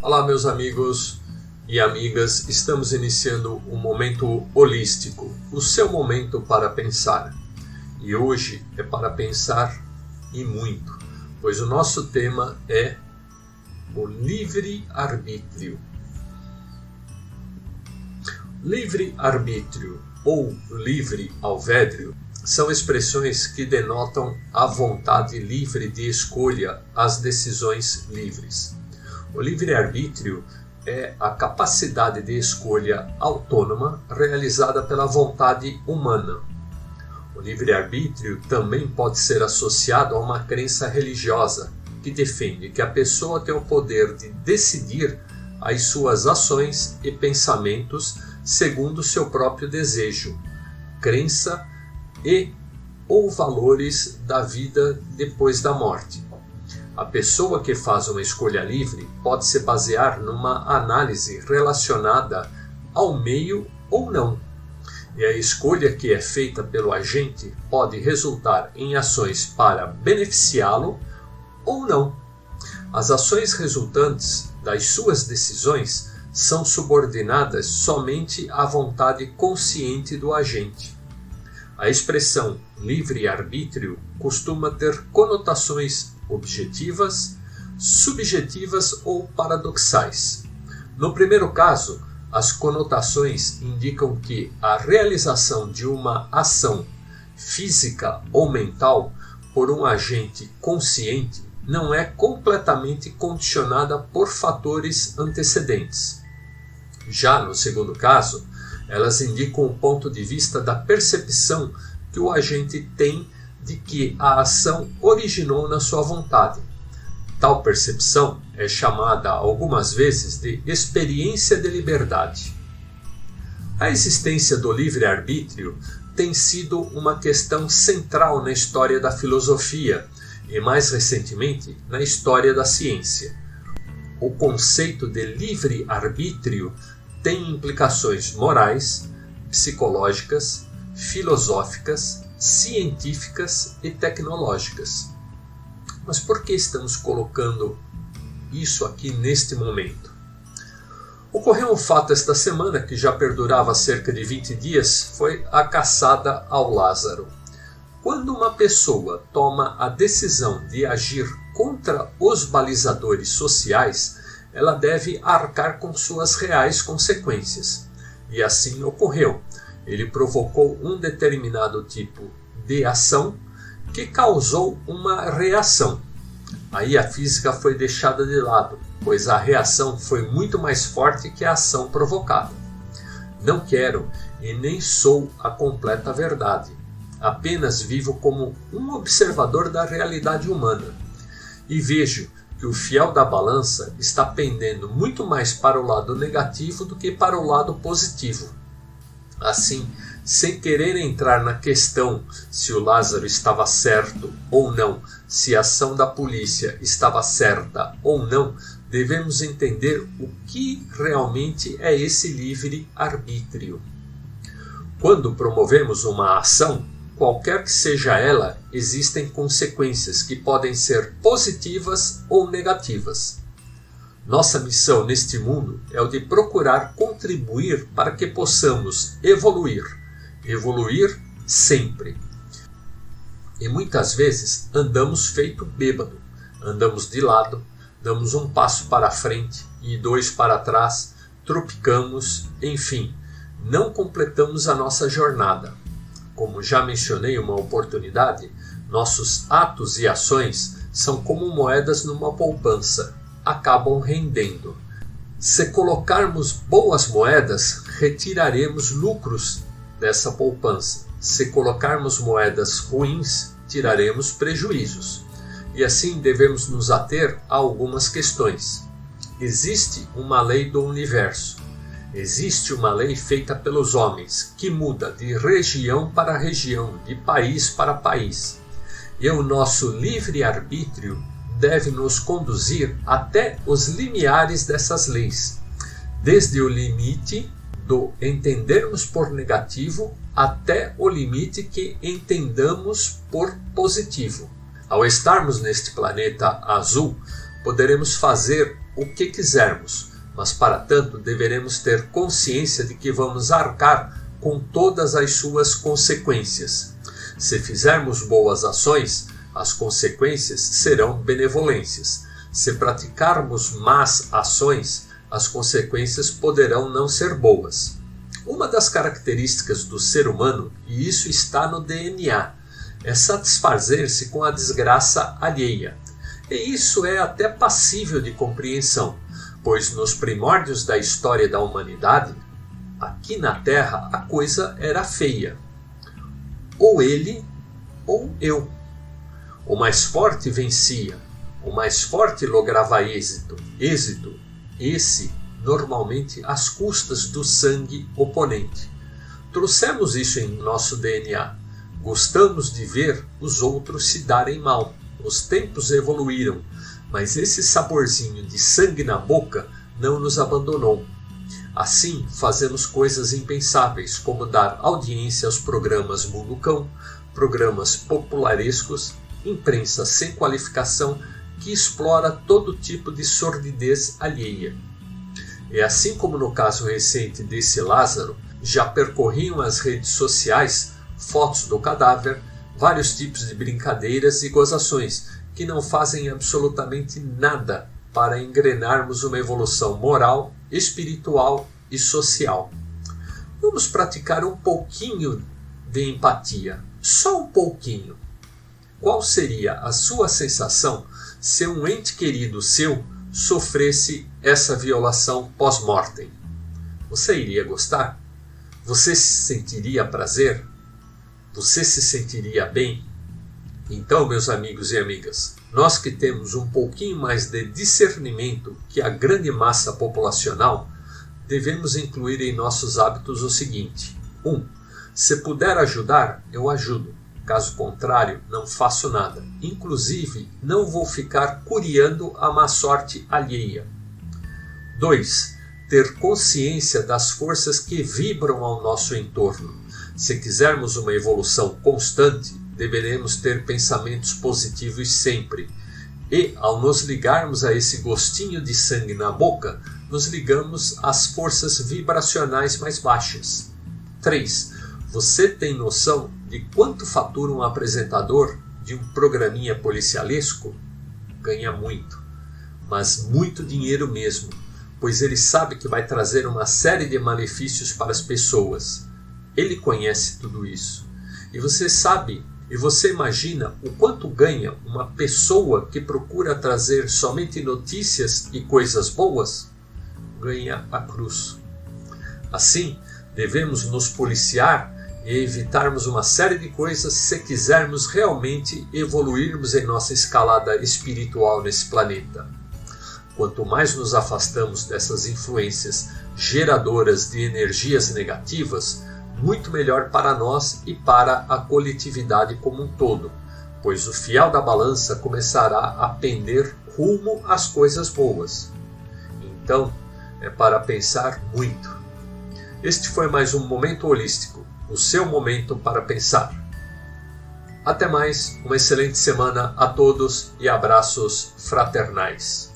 Olá, meus amigos e amigas, estamos iniciando um momento holístico, o seu momento para pensar. E hoje é para pensar e muito, pois o nosso tema é o livre-arbítrio. Livre-arbítrio ou livre-alvédrio são expressões que denotam a vontade livre de escolha, as decisões livres. O livre-arbítrio é a capacidade de escolha autônoma realizada pela vontade humana. O livre-arbítrio também pode ser associado a uma crença religiosa que defende que a pessoa tem o poder de decidir as suas ações e pensamentos segundo seu próprio desejo, crença e ou valores da vida depois da morte. A pessoa que faz uma escolha livre pode se basear numa análise relacionada ao meio ou não. E a escolha que é feita pelo agente pode resultar em ações para beneficiá-lo ou não. As ações resultantes das suas decisões são subordinadas somente à vontade consciente do agente. A expressão livre-arbítrio costuma ter conotações objetivas, subjetivas ou paradoxais. No primeiro caso, as conotações indicam que a realização de uma ação física ou mental por um agente consciente não é completamente condicionada por fatores antecedentes. Já no segundo caso, elas indicam o ponto de vista da percepção que o agente tem de que a ação originou na sua vontade. Tal percepção é chamada algumas vezes de experiência de liberdade. A existência do livre-arbítrio tem sido uma questão central na história da filosofia e, mais recentemente, na história da ciência. O conceito de livre-arbítrio tem implicações morais, psicológicas, filosóficas, científicas e tecnológicas. Mas por que estamos colocando isso aqui neste momento? Ocorreu um fato esta semana que já perdurava cerca de 20 dias, foi a caçada ao Lázaro. Quando uma pessoa toma a decisão de agir contra os balizadores sociais, ela deve arcar com suas reais consequências. E assim ocorreu. Ele provocou um determinado tipo de ação que causou uma reação. Aí a física foi deixada de lado, pois a reação foi muito mais forte que a ação provocada. Não quero e nem sou a completa verdade. Apenas vivo como um observador da realidade humana. E vejo que o fiel da balança está pendendo muito mais para o lado negativo do que para o lado positivo. Assim, sem querer entrar na questão se o Lázaro estava certo ou não, se a ação da polícia estava certa ou não, devemos entender o que realmente é esse livre-arbítrio. Quando promovemos uma ação, qualquer que seja ela, existem consequências que podem ser positivas ou negativas. Nossa missão neste mundo é o de procurar contribuir para que possamos evoluir sempre. E muitas vezes andamos feito bêbado, andamos de lado, damos um passo para frente e 2 para trás, tropicamos, enfim, não completamos a nossa jornada. Como já mencionei uma oportunidade, nossos atos e ações são como moedas numa poupança, acabam rendendo. Se colocarmos boas moedas, retiraremos lucros dessa poupança. Se colocarmos moedas ruins, tiraremos prejuízos. E assim devemos nos ater a algumas questões. Existe uma lei do universo. Existe uma lei feita pelos homens, que muda de região para região, de país para país. E o nosso livre-arbítrio deve nos conduzir até os limiares dessas leis, desde o limite do entendermos por negativo até o limite que entendamos por positivo. Ao estarmos neste planeta azul, poderemos fazer o que quisermos, mas para tanto deveremos ter consciência de que vamos arcar com todas as suas consequências. Se fizermos boas ações, as consequências serão benevolências. Se praticarmos más ações, as consequências poderão não ser boas. Uma das características do ser humano, e isso está no DNA, é satisfazer-se com a desgraça alheia. E isso é até passível de compreensão, pois nos primórdios da história da humanidade, aqui na Terra a coisa era feia. Ou ele ou eu. O mais forte vencia, o mais forte lograva êxito. Esse normalmente às custas do sangue oponente. Trouxemos isso em nosso DNA. Gostamos de ver os outros se darem mal. Os tempos evoluíram, mas esse saborzinho de sangue na boca não nos abandonou. Assim, fazemos coisas impensáveis, como dar audiência aos programas Mundo Cão, programas popularescos, imprensa sem qualificação que explora todo tipo de sordidez alheia. E assim como no caso recente desse Lázaro, já percorriam as redes sociais fotos do cadáver, vários tipos de brincadeiras e gozações que não fazem absolutamente nada para engrenarmos uma evolução moral, espiritual e social. Vamos praticar um pouquinho de empatia, só um pouquinho. Qual seria a sua sensação se um ente querido seu sofresse essa violação pós-mortem? Você iria gostar? Você se sentiria prazer? Você se sentiria bem? Então, meus amigos e amigas, nós que temos um pouquinho mais de discernimento que a grande massa populacional, devemos incluir em nossos hábitos o seguinte: 1. Se puder ajudar, eu ajudo. Caso contrário, não faço nada. Inclusive, não vou ficar curiando a má sorte alheia. 2. Ter consciência das forças que vibram ao nosso entorno. Se quisermos uma evolução constante, deveremos ter pensamentos positivos sempre. E, ao nos ligarmos a esse gostinho de sangue na boca, nos ligamos às forças vibracionais mais baixas. 3. Você tem noção de quanto fatura um apresentador de um programinha policialesco? Ganha muito, mas muito dinheiro mesmo, pois ele sabe que vai trazer uma série de malefícios para as pessoas. Ele conhece tudo isso. E você sabe, e você imagina o quanto ganha uma pessoa que procura trazer somente notícias e coisas boas? Ganha a cruz. Assim, devemos nos policiar e evitarmos uma série de coisas se quisermos realmente evoluirmos em nossa escalada espiritual nesse planeta. Quanto mais nos afastamos dessas influências geradoras de energias negativas, muito melhor para nós e para a coletividade como um todo, pois o fiel da balança começará a pender rumo às coisas boas. Então, é para pensar muito. Este foi mais um Momento Holístico, o seu momento para pensar. Até mais, uma excelente semana a todos e abraços fraternais.